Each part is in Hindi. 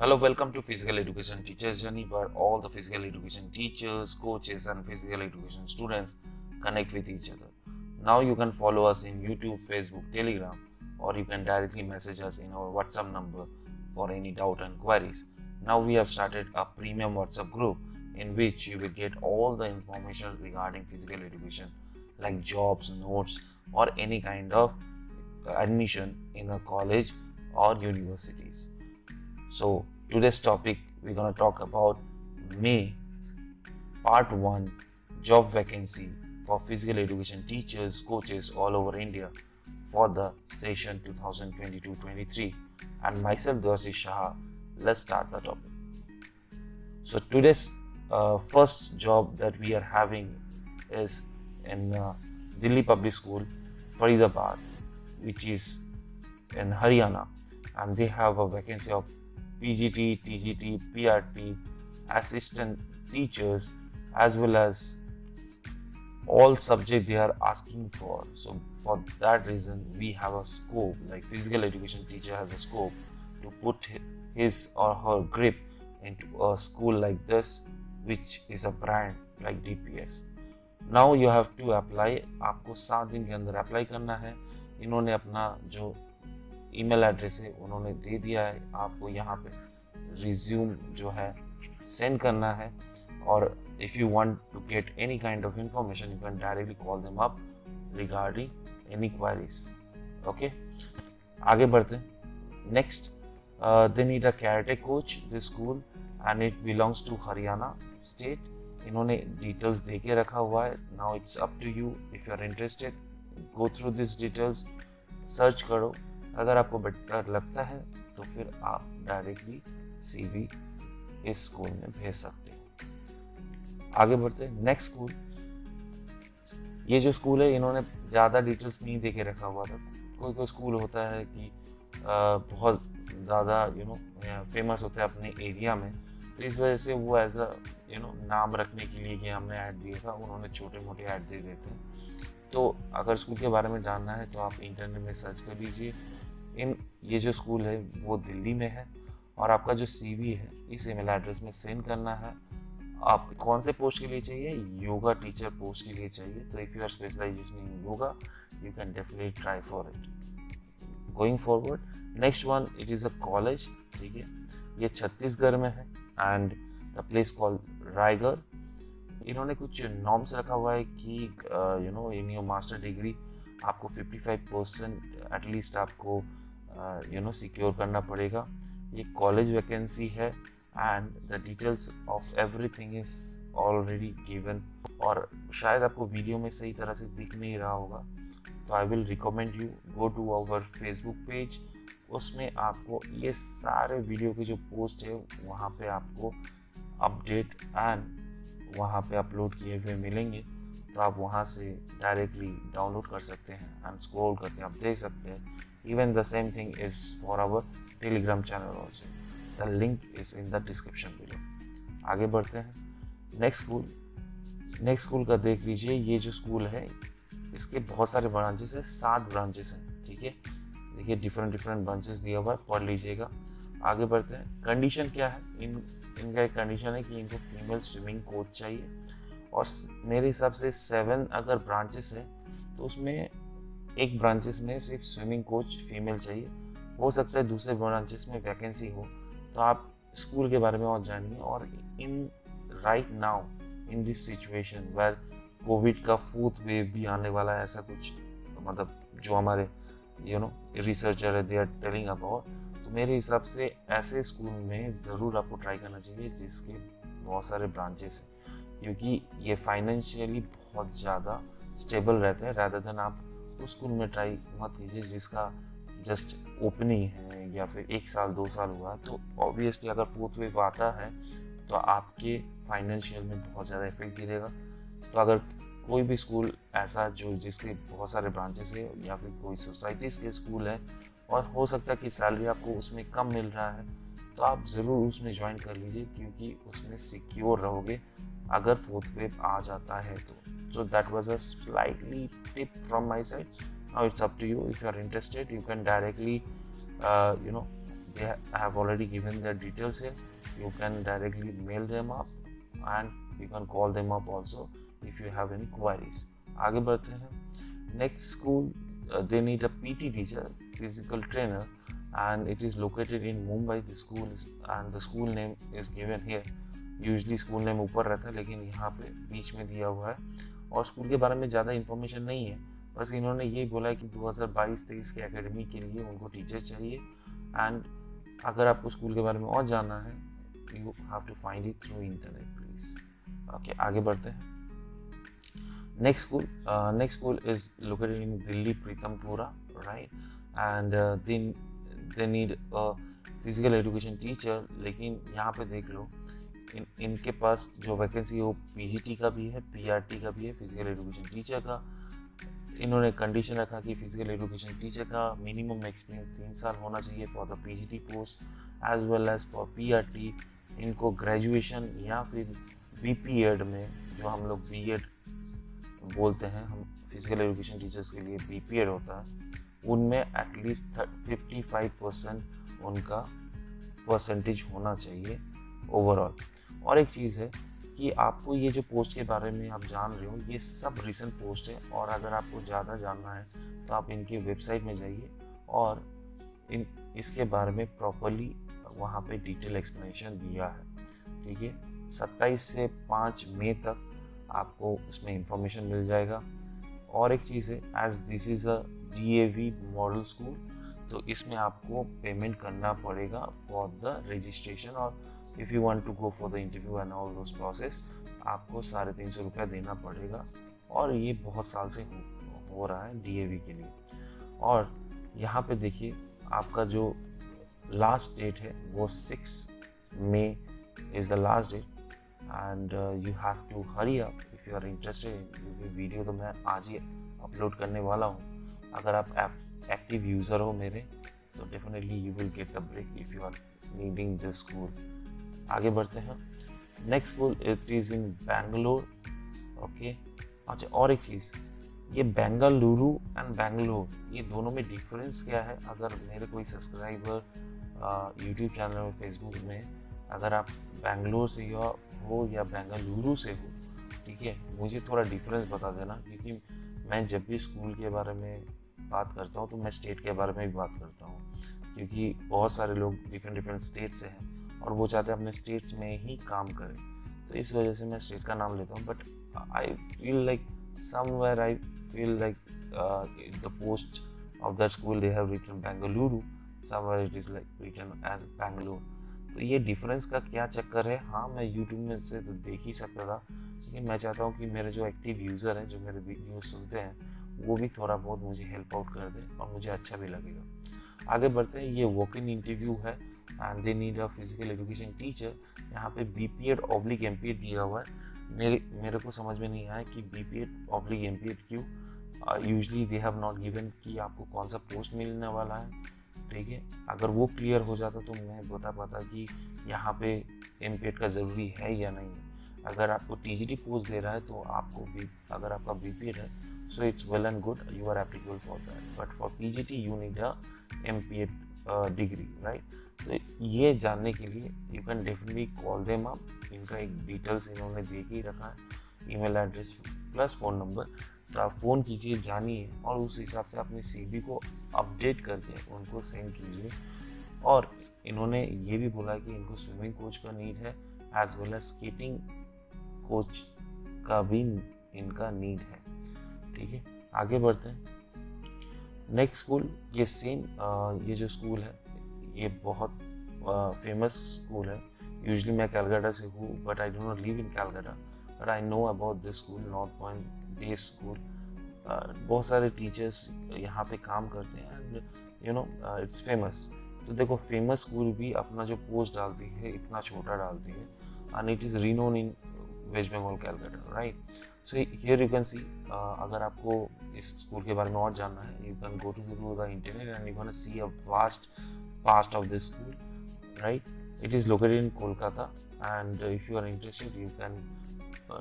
Hello, welcome to Physical Education Teachers Journey, where all the physical education teachers, coaches, and physical education students connect with each other. Now you can follow us in YouTube, Facebook, Telegram, or you can directly message us in our WhatsApp number for any doubt and queries. Now we have started a premium WhatsApp group in which you will get all the information regarding physical education, like jobs, notes, or any kind of admission in a college or universities. So today's topic we're gonna talk about May Part 1 job vacancy for physical education teachers, coaches all over India for the session 2022-23 and myself Dwasi Shah. Let's start the topic. So today's first job that we are having is in Delhi Public School, Faridabad, which is in Haryana, and they have a vacancy of PGT, TGT, PRT, assistant teachers, as well as all subject they are asking for. So for that reason, we have a scope, like physical education teacher has a scope to put his or her grip into a school like this, which is a brand like DPS. Now you have to apply. आपको 7 दिन के अंदर अप्लाई करना है. इन्होंने अपना जो ईमेल एड्रेस है उन्होंने दे दिया है. आपको यहाँ पे रिज्यूम जो है सेंड करना है, और if you want to get any kind of information you can directly call them up regarding any queries. Okay, आगे बढ़ते हैं. Next, they need a karate coach this school and it belongs to Haryana state. इन्होंने डिटेल्स दे के रखा हुआ है. Now it's up to you if you are interested, go through this details, search करो. अगर आपको बेटर लगता है तो फिर आप डायरेक्टली सीवी इस स्कूल में भेज सकते हैं. आगे बढ़ते हैं. नेक्स्ट स्कूल, ये जो स्कूल है इन्होंने ज़्यादा डिटेल्स नहीं दे के रखा हुआ था. कोई कोई स्कूल होता है कि बहुत ज़्यादा फेमस होता है अपने एरिया में, तो इस वजह से वो एज अ नाम रखने के लिए कि हमने ऐड दिया था, उन्होंने छोटे मोटे ऐड दे देते हैं. तो अगर स्कूल के बारे में जानना है तो आप इंटरनेट में सर्च कर लीजिए. ये जो स्कूल है वो दिल्ली में है, और आपका जो सीवी है इस ईमेल एड्रेस में सेंड करना है. आप कौन से पोस्ट के लिए चाहिए? योगा टीचर पोस्ट के लिए चाहिए. तो if you are specialization in yoga you can definitely try for it. Going forward, next one, it is a college. ठीक है, ये छत्तीसगढ़ में है and the place called Raigarh. इन्होंने कुछ नॉर्म्स रखा हुआ है कि इन योर मास्टर डिग्री आपको 55% एटलीस्ट आपको सिक्योर करना पड़ेगा. ये कॉलेज वैकेंसी है and the details of everything is already given. और शायद आपको वीडियो में सही तरह से दिख नहीं रहा होगा, तो I will recommend you go to our Facebook page. उसमें आपको ये सारे वीडियो के जो पोस्ट है वहाँ पे आपको अपडेट एंड वहाँ पे अपलोड किए हुए मिलेंगे. तो आप वहाँ से डायरेक्टली डाउनलोड कर सकते हैं एंड स्क्रॉल करके आप देख सकते हैं. Even the same thing is for our Telegram channel also. The link is in the description below. आगे बढ़ते हैं. नेक्स्ट स्कूल का देख लीजिए. ये जो स्कूल है इसके बहुत सारे ब्रांचेस है, 7 ब्रांचेस हैं. ठीक है, देखिए डिफरेंट ब्रांचेस दिया हुआ है, पढ़ लीजिएगा. आगे बढ़ते हैं. कंडीशन क्या है? इनका एक कंडीशन है कि इनको फीमेल स्विमिंग कोच चाहिए, और मेरे हिसाब से 7 अगर ब्रांचेस है तो उसमें एक ब्रांचेस में सिर्फ स्विमिंग कोच फीमेल चाहिए. हो सकता है दूसरे ब्रांचेस में वैकेंसी हो, तो आप स्कूल के बारे में और जानिए. और in right now in this situation where Covid का 4th वेव भी आने वाला है, ऐसा कुछ मतलब जो हमारे रिसर्चर है दे आर टेलिंग अबाउट. तो मेरे हिसाब से ऐसे स्कूल में ज़रूर आपको ट्राई करना चाहिए जिसके बहुत सारे ब्रांचेस हैं, क्योंकि ये फाइनेंशियली बहुत ज़्यादा स्टेबल रहते हैं. रादर देन आप उस स्कूल में ट्राई मत कीजिए जिसका जस्ट ओपनिंग है या फिर 1 साल 2 साल हुआ. तो ऑब्वियसली अगर 4th वेव आता है तो आपके फाइनेंशियल में बहुत ज़्यादा इफेक्ट गिरेगा. तो अगर कोई भी स्कूल ऐसा जो जिसके बहुत सारे ब्रांचेस है या फिर कोई सोसाइटीज़ के स्कूल है और हो सकता है कि सैलरी आपको उसमें कम मिल रहा है, तो आप ज़रूर उसमें ज्वाइन कर लीजिए, क्योंकि उसमें सिक्योर रहोगे अगर 4th वेव आ जाता है तो. So that was a slightly tip from my side. Now it's up to you. If you are interested, you can directly, they have already given their details here. You can directly mail them up and you can call them up also if you have any queries. आगे बढ़ते हैं. Next school, they need a PT teacher, physical trainer, and it is located in Mumbai. The school is, and the school name is given here. Usually school name ऊपर रहता है लेकिन यहाँ पे बीच में दिया हुआ है और स्कूल के बारे में ज़्यादा इन्फॉर्मेशन नहीं है. बस इन्होंने यही बोला है कि 2022-23 के एकेडमी के लिए उनको टीचर चाहिए. एंड अगर आपको स्कूल के बारे में और जानना है you have to find it through internet please. Okay, आगे बढ़ते हैं. Next school is located in Delhi Pitampura, right. And they need a physical education teacher. लेकिन यहाँ पे देख लो इनके पास जो वैकेंसी है वो पीजीटी का भी है, पीआरटी का भी है, फिजिकल एजुकेशन टीचर का. इन्होंने कंडीशन रखा कि फिजिकल एजुकेशन टीचर का मिनिमम एक्सपीरियंस 3 साल होना चाहिए for the PGT post as well as for PRT. इनको ग्रेजुएशन या फिर बीपीएड में, जो हम लोग बीएड बोलते हैं, हम फिजिकल एजुकेशन टीचर्स के लिए बीपीएड होता है, उनमें एटलीस्ट 55% उनका परसेंटेज होना चाहिए ओवरऑल. और एक चीज़ है कि आपको ये जो पोस्ट के बारे में आप जान रहे हो ये सब रिसेंट पोस्ट है. और अगर आपको ज़्यादा जानना है तो आप इनके वेबसाइट में जाइए और इसके बारे में प्रॉपरली वहाँ पे डिटेल एक्सप्लेनेशन दिया है. ठीक है, 27 से 5 मई तक आपको उसमें इंफॉर्मेशन मिल जाएगा. और एक चीज़ है, as this is a DAV model school, तो इसमें आपको पेमेंट करना पड़ेगा फॉर द रजिस्ट्रेशन. और if you want to go for the interview and all those process, आपको 350 रुपया देना पड़ेगा. और ये बहुत साल से हो रहा है DAV के लिए. और यहाँ पे देखिए आपका जो लास्ट डेट है वो 6 मई is the last date. And you have to hurry up if you are interested. क्योंकि वीडियो तो मैं आज ही अपलोड करने वाला हूँ. अगर आप एक्टिव यूज़र हो मेरे तो definitely you will get the break if you are needing this school. आगे बढ़ते हैं. Next school it is in Bangalore. Okay, अच्छा, और एक चीज़, ये बेंगलुरु एंड बैंगलोर, ये दोनों में डिफरेंस क्या है? अगर मेरे कोई सब्सक्राइबर यूट्यूब चैनल में, फेसबुक में, अगर आप बैंगलोर से हो या बेंगलुरु से हो, ठीक है, मुझे थोड़ा डिफरेंस बता देना. क्योंकि मैं जब भी स्कूल के बारे में बात करता हूँ तो मैं स्टेट के बारे में भी बात करता हूँ. क्योंकि बहुत सारे लोग डिफरेंट स्टेट से हैं और वो चाहते हैं अपने स्टेट्स में ही काम करें, तो इस वजह से मैं स्टेट का नाम लेता हूँ. But I feel like somewhere I feel like the post of that school they have written Bengaluru, somewhere it is like written as Bangalore. तो ये डिफरेंस का क्या चक्कर है? हाँ, मैं यूट्यूब में से तो देख ही सकता था, लेकिन मैं चाहता हूँ कि मेरे जो एक्टिव यूज़र हैं, जो मेरे वीडियो सुनते हैं, वो भी थोड़ा बहुत मुझे हेल्प आउट कर दें और मुझे अच्छा भी लगेगा. आगे बढ़ते हैं. ये वॉक इन इंटरव्यू है and they need a physical education teacher. यहाँ पे BPED/MPED दिया हुआ है. मेरे को समझ में नहीं आया कि BPED/MPED क्यों. Usually they have not given कि आपको कौन सा पोस्ट मिलने वाला है. ठीक है, अगर वो क्लियर हो जाता तो मैं बता पाता कि यहाँ पे MPED का ज़रूरी है या नहीं. अगर आपको TGT पोस्ट दे रहा है तो आपको भी, अगर आपका BPED है, so it's well and good, you are applicable for that. But for PGT you need a MPED degree, right? तो ये जानने के लिए you can definitely call them up. इनका एक डिटेल्स इन्होंने दे के ही रखा है, email address plus phone number. तो आप फ़ोन कीजिए, जानिए और उस हिसाब से अपने CV को अपडेट करके उनको सेंड कीजिए. और इन्होंने ये भी बोला कि इनको स्विमिंग कोच का नीड है as well as skating coach का भी इनका नीड है. ठीक है, आगे बढ़ते हैं. नेक्स्ट स्कूल, ये सेम ये जो स्कूल है ये बहुत फेमस स्कूल है. यूजली मैं कैलकाटा से हूँ but I do not live in Calcutta, but I know about this school, north point day school. बहुत सारे टीचर्स यहाँ पे काम करते हैं and you know it's famous. तो देखो, फेमस स्कूल भी अपना जो पोस्ट डालती है इतना छोटा डालती है and it is renowned in West Bengal Calcutta, right. So here you can see, अगर आपको इस स्कूल के बारे में और जानना है, you can go to the internet and you can see a vast past of this school, right. It is located in Kolkata, and if you are interested, you can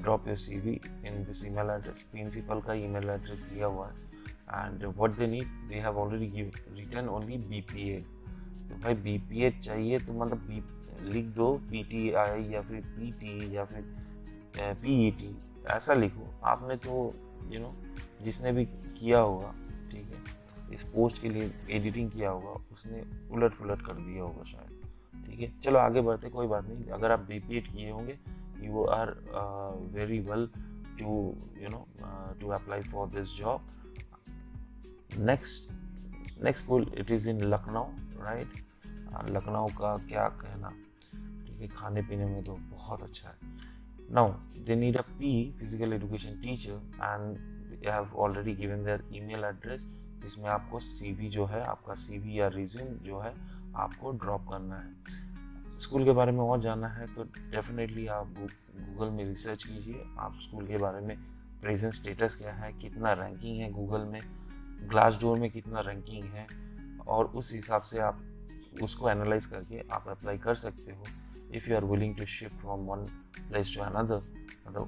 drop your CV in this email address. Principal का email address दिया हुआ है, and what they need, they have already written only BPA. तो भाई BPH चाहिए तो मतलब लिख दो PTI या फिर PT या फिर PET, ऐसा लिखो। आपने तो जिसने भी किया होगा, ठीक है, इस पोस्ट के लिए एडिटिंग किया होगा, उसने उलट फुलट कर दिया होगा शायद। ठीक है, चलो आगे बढ़ते, कोई बात नहीं। अगर आप BPH किए होंगे, you are very well to apply for this job. Next school, it is in Lucknow, right. Lucknow का क्या कहना, ठीक है, खाने पीने में तो बहुत अच्छा है। Now they need a PE, physical education teacher, and they have already given their email address, जिसमें आपको CV जो है, आपका CV या रिज्यूम जो है, आपको ड्रॉप करना है। स्कूल के बारे में और जानना है तो डेफिनेटली आप गूगल में रिसर्च कीजिए। आप स्कूल के बारे में प्रेजेंट स्टेटस क्या है, कितना रैंकिंग है गूगल में, ग्लासडोर में कितना रैंकिंग है, और उस हिसाब से आप उसको एनालाइज करके आप अप्लाई कर सकते हो। If you are willing to shift from one place to another,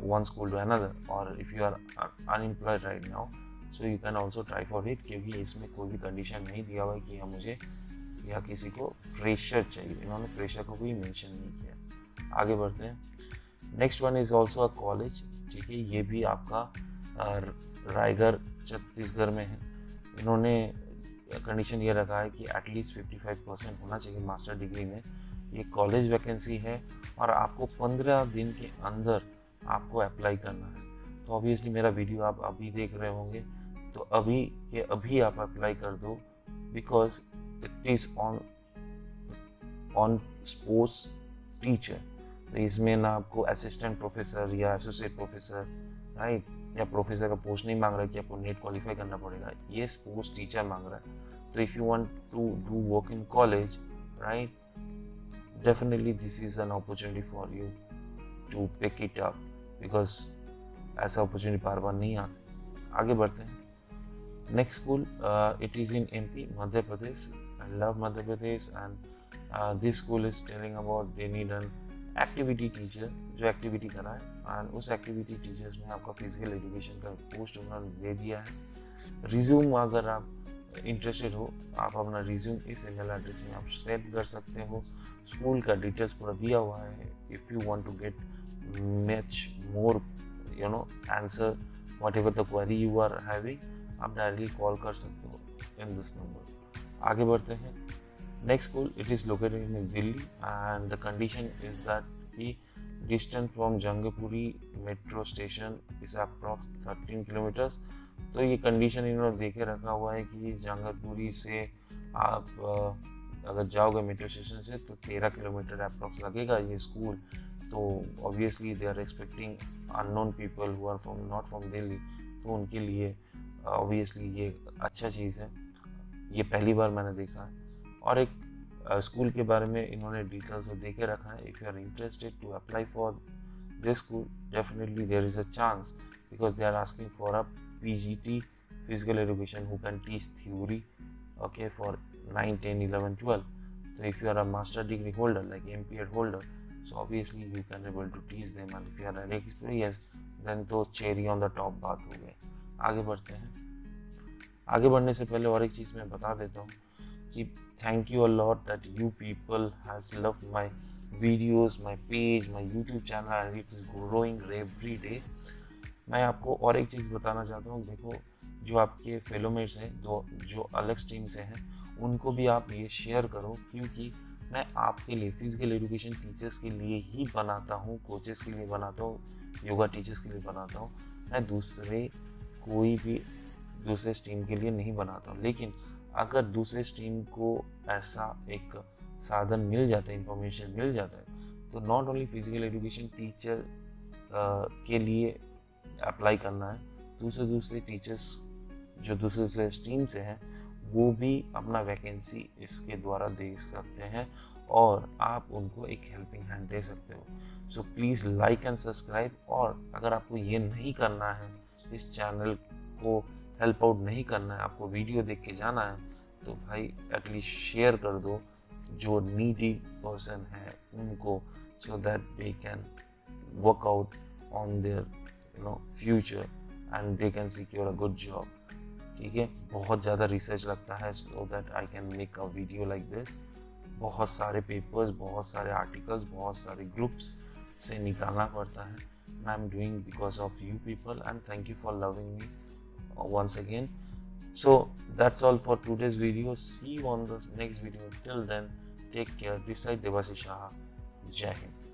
one school to another, or if you are unemployed right now, so you can also try for it, क्योंकि इसमें कोई भी कंडीशन नहीं दिया हुआ है कि हम मुझे या किसी को फ्रेशर चाहिए। इन्होंने फ्रेशर को भी मेंशन नहीं किया। आगे बढ़ते हैं। Next one is also a college, ठीक है, ये भी आपका रायगढ़ छत्तीसगढ़ में है। इन्होंने कंडीशन ये रखा है कि एटलीस्ट 55% होना चाहिए मास्टर डिग्री में। ये कॉलेज वैकेंसी है और आपको 15 दिन के अंदर आपको अप्लाई करना है। तो ऑब्वियसली मेरा वीडियो आप अभी देख रहे होंगे, तो अभी के अभी आप अप्लाई कर दो, because it is on sports teacher. तो इसमें ना आपको असिस्टेंट प्रोफेसर या एसोसिएट प्रोफेसर, राइट, या प्रोफेसर का पोस्ट नहीं मांग रहा है कि आपको नेट क्वालिफाई करना पड़ेगा, ये स्पोर्ट्स टीचर मांग रहा है। तो if you want to do work in college, right, definitely this is an opportunity for you to pick it up, because ऐसा opportunity बार बार नहीं आता। आगे बढ़ते हैं। Next school, it is in MP, Madhya Pradesh. I love Madhya Pradesh, and this school is telling about they need an activity teacher जो एक्टिविटी कराए, एंड उस एक्टिविटी टीचर्स में आपका फिजिकल एजुकेशन का पोस्ट उन्होंने दे दिया है। रिज्यूम, अगर आप इंटरेस्टेड हो, आप अपना रिज्यूम इस ईमेल एड्रेस में आप सेंड कर सकते हो। स्कूल का डिटेल्स पूरा दिया हुआ है। If you want to get much more answer whatever the query you are having, आप डायरेक्टली कॉल कर सकते हो इन दिस नंबर। आगे बढ़ते हैं। Next school, it is located in Delhi, and the condition is that कि distance from Jangpuri metro station is approx 13 kilometres. तो ये कंडीशन इन्होंने देखे रखा हुआ है कि जंगलपुरी से आप अगर जाओगे मेट्रो स्टेशन से तो 13 किलोमीटर अप्रॉक्स लगेगा ये स्कूल। तो obviously they are expecting unknown people who are not from Delhi, तो उनके लिए ऑब्वियसली ये अच्छा चीज़ है। ये पहली बार मैंने देखा है। और एक स्कूल के बारे में इन्होंने डिटेल्स दे के रखा है। If you are interested to apply for this school, definitely there is a chance, because they are asking for a PGT, physical education, who can teach theory, okay, for 9, 10, 11, 12. So if you are a master degree holder, like MPEd holder, so obviously you can able to teach them, and if you are an experienced, then तो cherry on the top बात हो गई। आगे बढ़ते हैं। आगे बढ़ने से पहले और एक चीज़ मैं बता देता हूँ कि thank you a lot that you people has loved my videos, my page, my YouTube channel, and it is growing every day। मैं आपको और एक चीज़ बताना चाहता हूँ। देखो, जो आपके फेलोमेट्स हैं, जो अलग स्ट्रीम से हैं, उनको भी आप ये शेयर करो, क्योंकि मैं आपके लिए फिजिकल एजुकेशन टीचर्स के लिए ही बनाता हूँ, कोचेस के लिए बनाता हूँ, योगा टीचर्स के लिए बनाता हूँ। मैं कोई भी दूसरे स्ट्रीम के लिए नहीं बनाता हूँ। लेकिन अगर दूसरे स्ट्रीम को ऐसा एक साधन मिल जाता है, इंफॉर्मेशन मिल जाता है, तो not only physical education teacher के लिए अप्लाई करना है, दूसरे टीचर्स जो दूसरे स्ट्रीम से हैं वो भी अपना वैकेंसी इसके द्वारा दे सकते हैं, और आप उनको एक हेल्पिंग हैंड दे सकते हो। So please like and subscribe. और अगर आपको ये नहीं करना है, इस चैनल को हेल्प आउट नहीं करना है, आपको वीडियो देख के जाना है, तो भाई एटलीस्ट शेयर कर दो जो नीडी पर्सन है उनको, so that they can work out on their future and they can secure a good job. ठीक है, बहुत ज़्यादा रिसर्च लगता है, so that I can make a video like this. बहुत सारे पेपर्स, बहुत सारे आर्टिकल्स, बहुत सारे ग्रुप्स से निकालना पड़ता है. And I'm doing because of you people, and thank you for loving me once again. So that's all for today's video. See you on the next video. Till then, take care. This side Devasish Shah. Jai Hind.